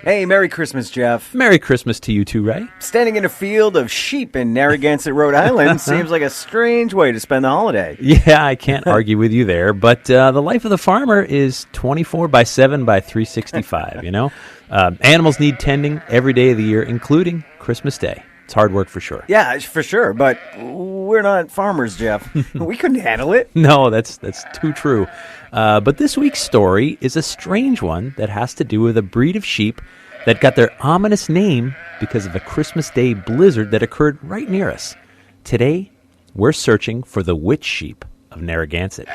Hey, Merry Christmas, Jeff. Merry Christmas to you too, Ray. Standing in a field of sheep in Narragansett, Rhode Island seems like a strange way to spend the holiday. Yeah, I can't argue with you there, but the life of the farmer is 24 by 7 by 365, you know? Animals need tending every day of the year, including Christmas Day. It's hard work for sure. Yeah, for sure, but we're not farmers, Jeff. We couldn't handle it. No, that's too true. But this week's story is a strange one that has to do with a breed of sheep that got their ominous name because of a Christmas Day blizzard that occurred right near us. Today, we're searching for the witch sheep of Narragansett.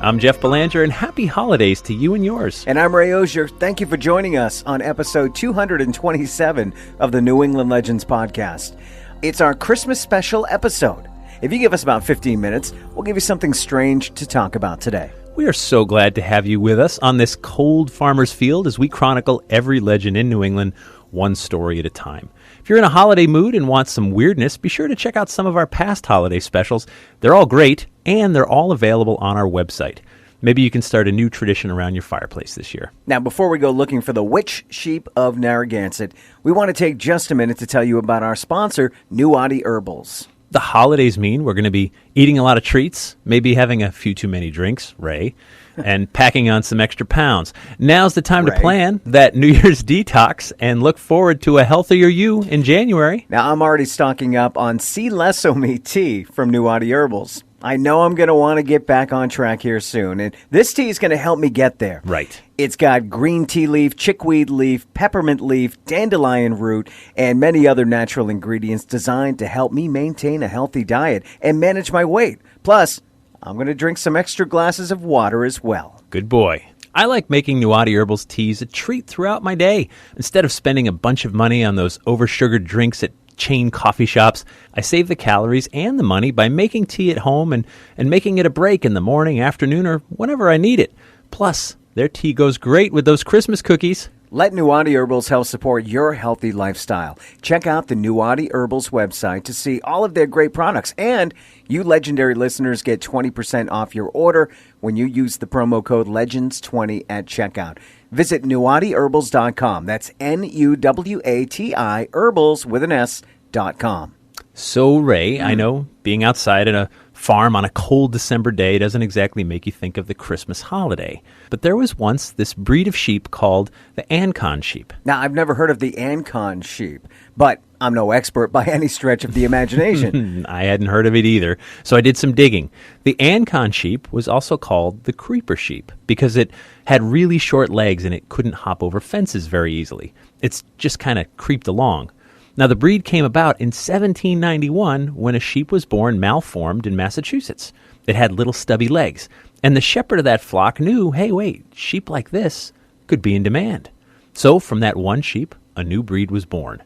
I'm Jeff Belanger, and happy holidays to you and yours. And I'm Ray Auger. Thank you for joining us on episode 227 of the New England Legends podcast. It's our Christmas special episode. If you give us about 15 minutes, we'll give you something strange to talk about today. We are so glad to have you with us on this cold farmer's field as we chronicle every legend in New England, one story at a time. If you're in a holiday mood and want some weirdness, be sure to check out some of our past holiday specials. They're all great, and they're all available on our website. Maybe you can start a new tradition around your fireplace this year. Now, before we go looking for the witch sheep of Narragansett, we want to take just a minute to tell you about our sponsor, Nuati Herbals. The holidays mean we're going to be eating a lot of treats, maybe having a few too many drinks, Ray, and packing on some extra pounds. Now's the time to plan that New Year's detox and look forward to a healthier you in January. Now, I'm already stocking up on See Less O Me tea from Nuati Herbals. I know I'm going to want to get back on track here soon, and this tea is going to help me get there. Right. It's got green tea leaf, chickweed leaf, peppermint leaf, dandelion root, and many other natural ingredients designed to help me maintain a healthy diet and manage my weight. Plus, I'm going to drink some extra glasses of water as well. Good boy. I like making Nuati Herbals teas a treat throughout my day. Instead of spending a bunch of money on those oversugared drinks at chain coffee shops, I save the calories and the money by making tea at home and making it a break in the morning, afternoon, or whenever I need it. Plus, their tea goes great with those Christmas cookies. Let Nuati Herbals help support your healthy lifestyle. Check out the Nuati Herbals website to see all of their great products. And you legendary listeners get 20% off your order when you use the promo code LEGENDS20 at checkout. Visit NuatiHerbals.com. That's Nuwati Herbals with an S.com. So, Ray, I know being outside at a farm on a cold December day doesn't exactly make you think of the Christmas holiday. But there was once this breed of sheep called the Ancon Sheep. Now, I've never heard of the Ancon Sheep, but I'm no expert by any stretch of the imagination. I hadn't heard of it either, so I did some digging. The Ancon Sheep was also called the Creeper Sheep because it had really short legs and it couldn't hop over fences very easily. It's just kind of creeped along. Now, the breed came about in 1791 when a sheep was born malformed in Massachusetts. It had little stubby legs, and the shepherd of that flock knew, hey, wait, sheep like this could be in demand. So from that one sheep, a new breed was born.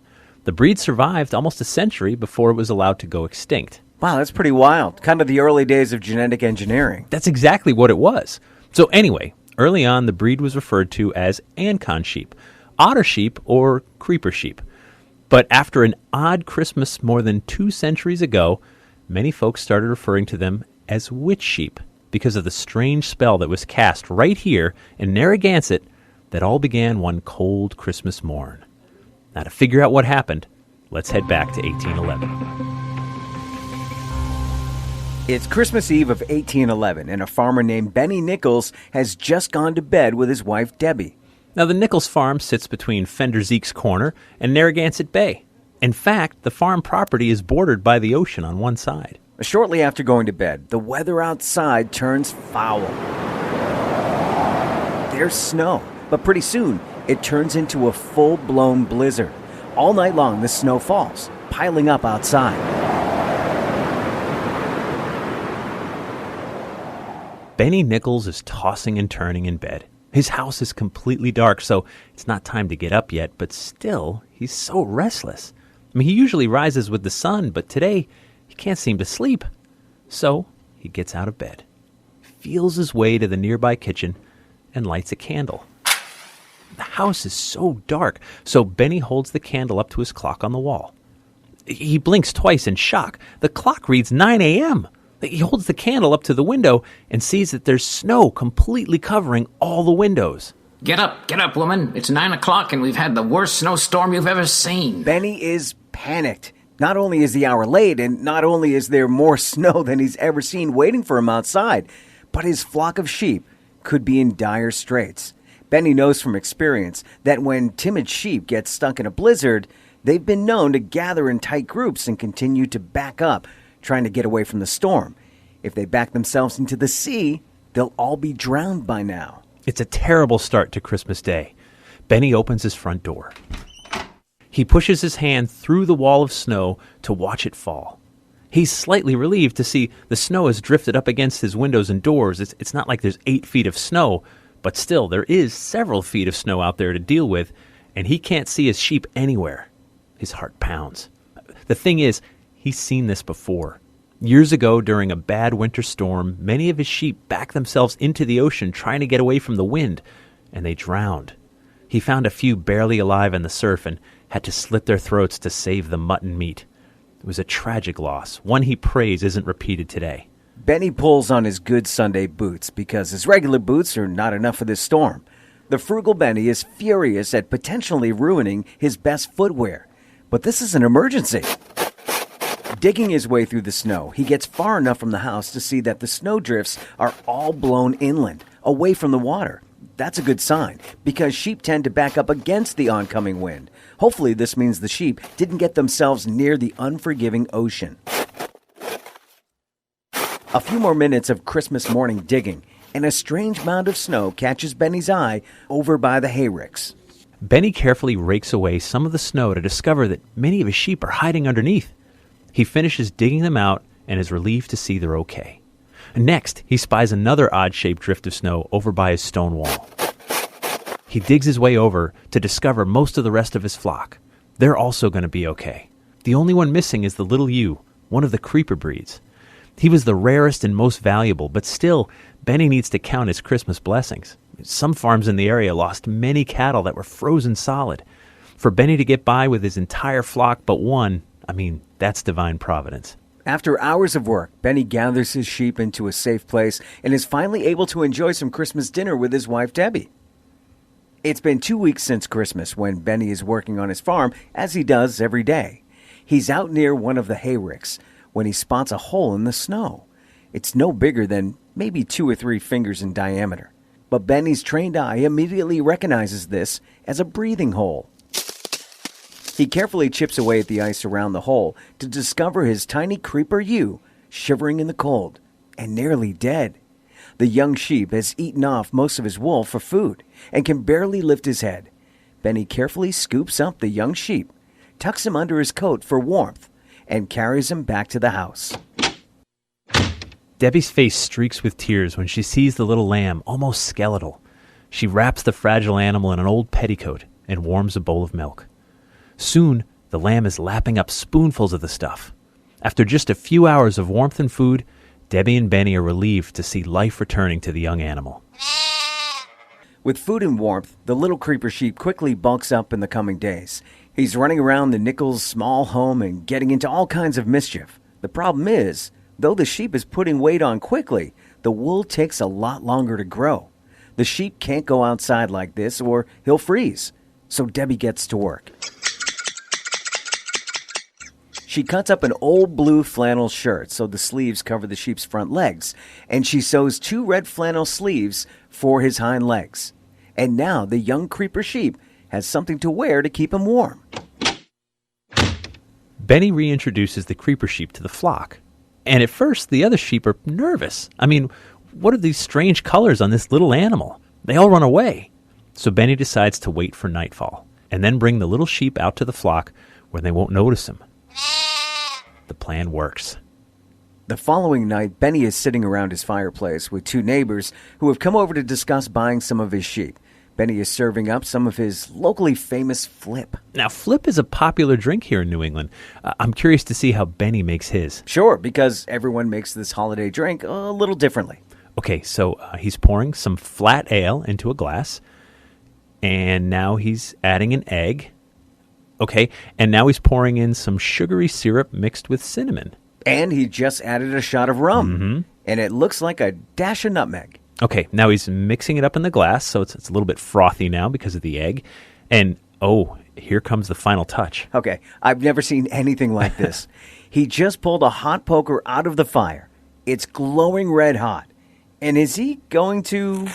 The breed survived almost a century before it was allowed to go extinct. Wow, that's pretty wild. Kind of the early days of genetic engineering. That's exactly what it was. So anyway, early on, the breed was referred to as Ancon sheep, otter sheep, or creeper sheep. But after an odd Christmas more than 2 centuries ago, many folks started referring to them as witch sheep because of the strange spell that was cast right here in Narragansett that all began one cold Christmas morn. Now, to figure out what happened, let's head back to 1811. It's Christmas Eve of 1811, and a farmer named Benny Nichols has just gone to bed with his wife, Debbie. Now, the Nichols farm sits between Fender Zeke's Corner and Narragansett Bay. In fact, the farm property is bordered by the ocean on one side. Shortly after going to bed, the weather outside turns foul. There's snow, but pretty soon it turns into a full-blown blizzard. All night long, the snow falls, piling up outside. Benny Nichols is tossing and turning in bed. His house is completely dark, so it's not time to get up yet, but still, he's so restless. I mean, he usually rises with the sun, but today he can't seem to sleep. So he gets out of bed, feels his way to the nearby kitchen, and lights a candle. The house is so dark, so Benny holds the candle up to his clock on the wall. He blinks twice in shock. The clock reads 9 a.m. He holds the candle up to the window and sees that there's snow completely covering all the windows. Get up, woman. It's 9 o'clock and we've had the worst snowstorm you've ever seen. Benny is panicked. Not only is the hour late, and not only is there more snow than he's ever seen waiting for him outside, but his flock of sheep could be in dire straits. Benny knows from experience that when timid sheep get stuck in a blizzard, they've been known to gather in tight groups and continue to back up, trying to get away from the storm. If they back themselves into the sea, they'll all be drowned by now. It's a terrible start to Christmas Day. Benny opens his front door. He pushes his hand through the wall of snow to watch it fall. He's slightly relieved to see the snow has drifted up against his windows and doors. It's not like there's 8 feet of snow, but still there is several feet of snow out there to deal with, and he can't see his sheep anywhere. His heart pounds. The thing is, he's seen this before. Years ago, during a bad winter storm, many of his sheep backed themselves into the ocean trying to get away from the wind, and they drowned. He found a few barely alive in the surf and had to slit their throats to save the mutton meat. It was a tragic loss, one he prays isn't repeated today. Benny pulls on his good Sunday boots because his regular boots are not enough for this storm. The frugal Benny is furious at potentially ruining his best footwear. But this is an emergency. Digging his way through the snow, he gets far enough from the house to see that the snowdrifts are all blown inland, away from the water. That's a good sign, because sheep tend to back up against the oncoming wind. Hopefully this means the sheep didn't get themselves near the unforgiving ocean. A few more minutes of Christmas morning digging, and a strange mound of snow catches Benny's eye over by the hayricks. Benny carefully rakes away some of the snow to discover that many of his sheep are hiding underneath. He finishes digging them out and is relieved to see they're okay. Next, he spies another odd-shaped drift of snow over by his stone wall. He digs his way over to discover most of the rest of his flock. They're also going to be okay. The only one missing is the little ewe, one of the creeper breeds. He was the rarest and most valuable, but still, Benny needs to count his Christmas blessings. Some farms in the area lost many cattle that were frozen solid. For Benny to get by with his entire flock but one, that's divine providence. After hours of work, Benny gathers his sheep into a safe place and is finally able to enjoy some Christmas dinner with his wife, Debbie. It's been 2 weeks since Christmas when Benny is working on his farm, as he does every day. He's out near one of the hayricks when he spots a hole in the snow. It's no bigger than maybe 2 or 3 fingers in diameter. But Benny's trained eye immediately recognizes this as a breathing hole. He carefully chips away at the ice around the hole to discover his tiny creeper ewe shivering in the cold and nearly dead. The young sheep has eaten off most of his wool for food and can barely lift his head. Benny carefully scoops up the young sheep, tucks him under his coat for warmth, and carries him back to the house. Debbie's face streaks with tears when she sees the little lamb, almost skeletal. She wraps the fragile animal in an old petticoat and warms a bowl of milk. Soon, the lamb is lapping up spoonfuls of the stuff. After just a few hours of warmth and food, Debbie and Benny are relieved to see life returning to the young animal. With food and warmth, the little creeper sheep quickly bulks up in the coming days. He's running around the Nichols' small home and getting into all kinds of mischief. The problem is, though the sheep is putting weight on quickly, the wool takes a lot longer to grow. The sheep can't go outside like this or he'll freeze. So Debbie gets to work. She cuts up an old blue flannel shirt so the sleeves cover the sheep's front legs, and she sews 2 red flannel sleeves for his hind legs. And now the young creeper sheep has something to wear to keep him warm. Benny reintroduces the creeper sheep to the flock. And at first, the other sheep are nervous. What are these strange colors on this little animal? They all run away. So Benny decides to wait for nightfall, and then bring the little sheep out to the flock where they won't notice him. The plan works. The following night, Benny is sitting around his fireplace with 2 neighbors who have come over to discuss buying some of his sheep. Benny is serving up some of his locally famous Flip. Now, Flip is a popular drink here in New England. I'm curious to see how Benny makes his. Sure, because everyone makes this holiday drink a little differently. Okay, so he's pouring some flat ale into a glass, and now he's adding an egg. Okay, and now he's pouring in some sugary syrup mixed with cinnamon. And he just added a shot of rum. And it looks like a dash of nutmeg. Okay, now he's mixing it up in the glass, so it's a little bit frothy now because of the egg. And, here comes the final touch. Okay, I've never seen anything like this. He just pulled a hot poker out of the fire. It's glowing red hot. And is he going to...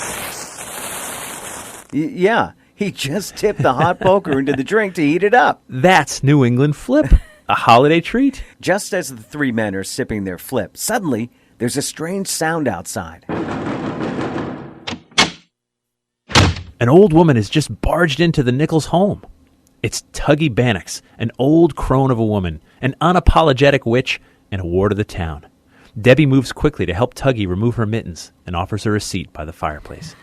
Yeah, he just tipped the hot poker into the drink to heat it up. That's New England Flip, a holiday treat. Just as the three men are sipping their flip, suddenly there's a strange sound outside. An old woman has just barged into the Nichols home. It's Tuggie Bannocks, an old crone of a woman, an unapologetic witch, and a ward of the town. Debbie moves quickly to help Tuggie remove her mittens and offers her a seat by the fireplace.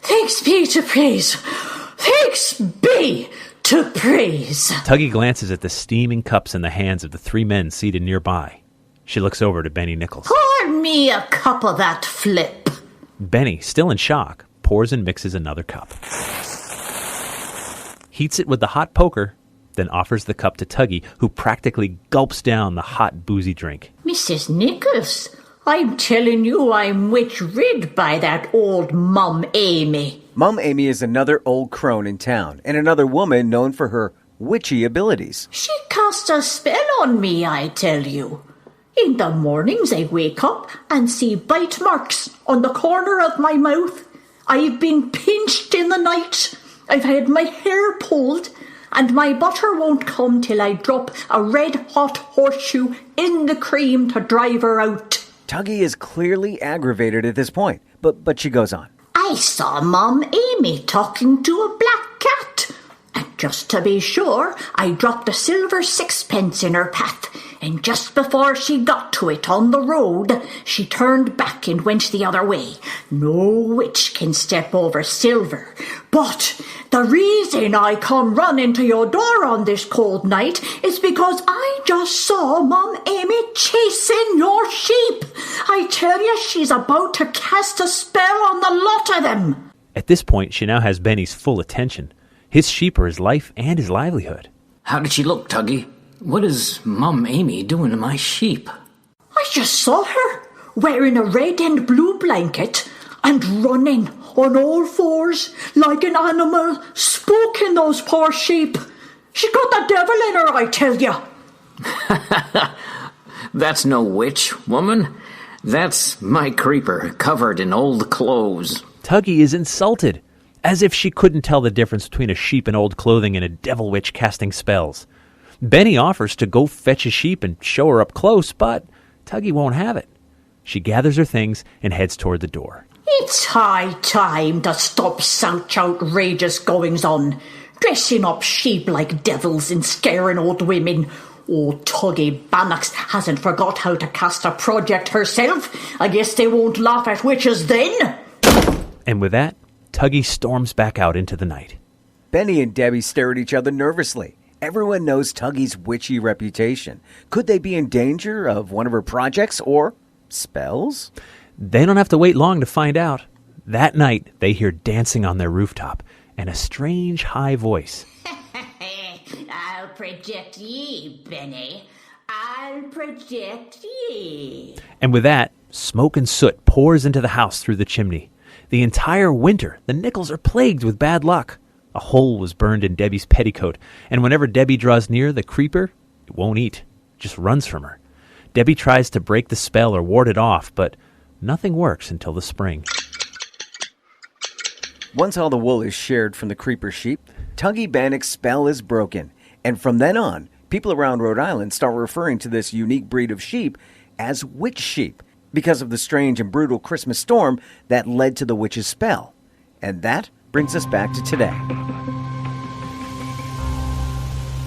Thanks be to praise. Thanks be to praise. Tuggie glances at the steaming cups in the hands of the three men seated nearby. She looks over to Benny Nichols. Pour me a cup of that flip. Benny, still in shock, pours and mixes another cup. Heats it with the hot poker, then offers the cup to Tuggie, who practically gulps down the hot, boozy drink. Mrs. Nichols, I'm telling you I'm witch-rid by that old Mum Amy. Mum Amy is another old crone in town, and another woman known for her witchy abilities. She cast a spell on me, I tell you. In the mornings I wake up and see bite marks on the corner of my mouth. I've been pinched in the night. I've had my hair pulled, and my butter won't come till I drop a red-hot horseshoe in the cream to drive her out. Tuggie is clearly aggravated at this point, but she goes on. I saw Mum Amy talking to a black cat, and just to be sure, I dropped a silver sixpence in her path, and just before she got to it on the road, she turned back and went the other way. No witch can step over silver. But the reason I come running to your door on this cold night is because I just saw Mum Amy chasing your sheep. I tell you, she's about to cast a spell on the lot of them. At this point, she now has Benny's full attention. His sheep are his life and his livelihood. How did she look, Tuggie? What is Mum Amy doing to my sheep? I just saw her wearing a red and blue blanket and running on all fours like an animal, spooking those poor sheep. She got the devil in her, I tell you. That's no witch, woman. That's my creeper, covered in old clothes. Tuggie is insulted, as if she couldn't tell the difference between a sheep in old clothing and a devil witch casting spells. Benny offers to go fetch a sheep and show her up close, but Tuggie won't have it. She gathers her things and heads toward the door. It's high time to stop such outrageous goings-on, dressing up sheep like devils and scaring old women. Old Tuggie Bannocks hasn't forgot how to cast a project herself. I guess they won't laugh at witches then. And with that, Tuggie storms back out into the night. Benny and Debbie stare at each other nervously. Everyone knows Tuggie's witchy reputation. Could they be in danger of one of her projects or spells? They don't have to wait long to find out. That night, they hear dancing on their rooftop and a strange high voice. I'll project ye, Benny. I'll project ye. And with that, smoke and soot pours into the house through the chimney. The entire winter, the Nichols are plagued with bad luck. A hole was burned in Debbie's petticoat, and whenever Debbie draws near, the creeper, it won't eat, just runs from her. Debbie tries to break the spell or ward it off, but nothing works until the spring. Once all the wool is sheared from the creeper sheep, Tuggie Bannocks' spell is broken, and from then on, people around Rhode Island start referring to this unique breed of sheep as witch sheep because of the strange and brutal Christmas storm that led to the witch's spell. And that brings us back to today.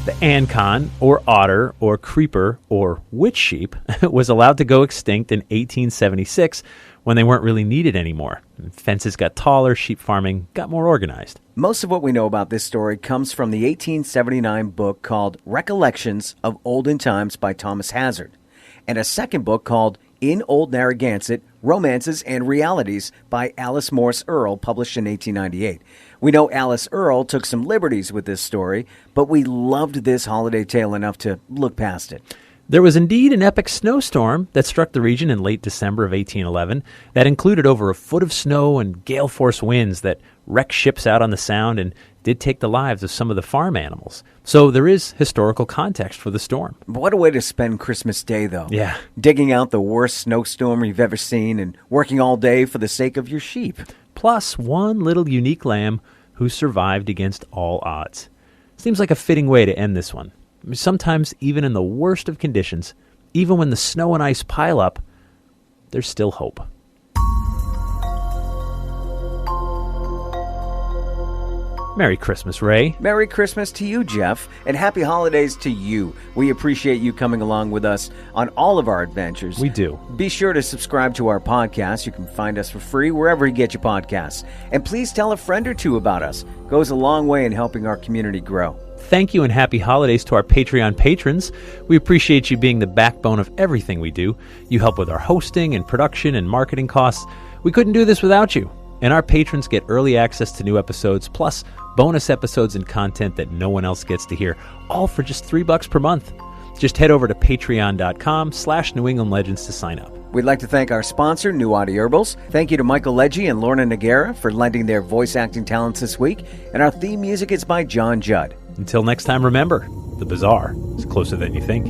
The Ancon, or otter, or creeper, or witch sheep was allowed to go extinct in 1876 when they weren't really needed anymore. Fences got taller, sheep farming got more organized. Most of what we know about this story comes from the 1879 book called Recollections of Olden Times by Thomas Hazard, and a second book called In Old Narragansett, Romances and Realities by Alice Morse Earle, published in 1898. We know Alice Earle took some liberties with this story, but we loved this holiday tale enough to look past it. There was indeed an epic snowstorm that struck the region in late December of 1811 that included over a foot of snow and gale-force winds that wrecked ships out on the Sound and did take the lives of some of the farm animals. So there is historical context for the storm. What a way to spend Christmas Day, though. Yeah. Digging out the worst snowstorm you've ever seen and working all day for the sake of your sheep. Plus one little unique lamb who survived against all odds. Seems like a fitting way to end this one. Sometimes, even in the worst of conditions, even when the snow and ice pile up, there's still hope. Merry Christmas, Ray. Merry Christmas to you, Jeff, and happy holidays to you. We appreciate you coming along with us on all of our adventures. We do. Be sure to subscribe to our podcast. You can find us for free wherever you get your podcasts. And please tell a friend or two about us. It goes a long way in helping our community grow. Thank you and happy holidays to our Patreon patrons. We appreciate you being the backbone of everything we do. You help with our hosting and production and marketing costs. We couldn't do this without you. And our patrons get early access to new episodes, plus bonus episodes and content that no one else gets to hear, all for just $3 per month. Just head over to patreon.com/New England Legends to sign up. We'd like to thank our sponsor, New Audi Herbals. Thank you to Michael Legge and Lorna Nagara for lending their voice acting talents this week. And our theme music is by John Judd. Until next time, remember, the bazaar is closer than you think.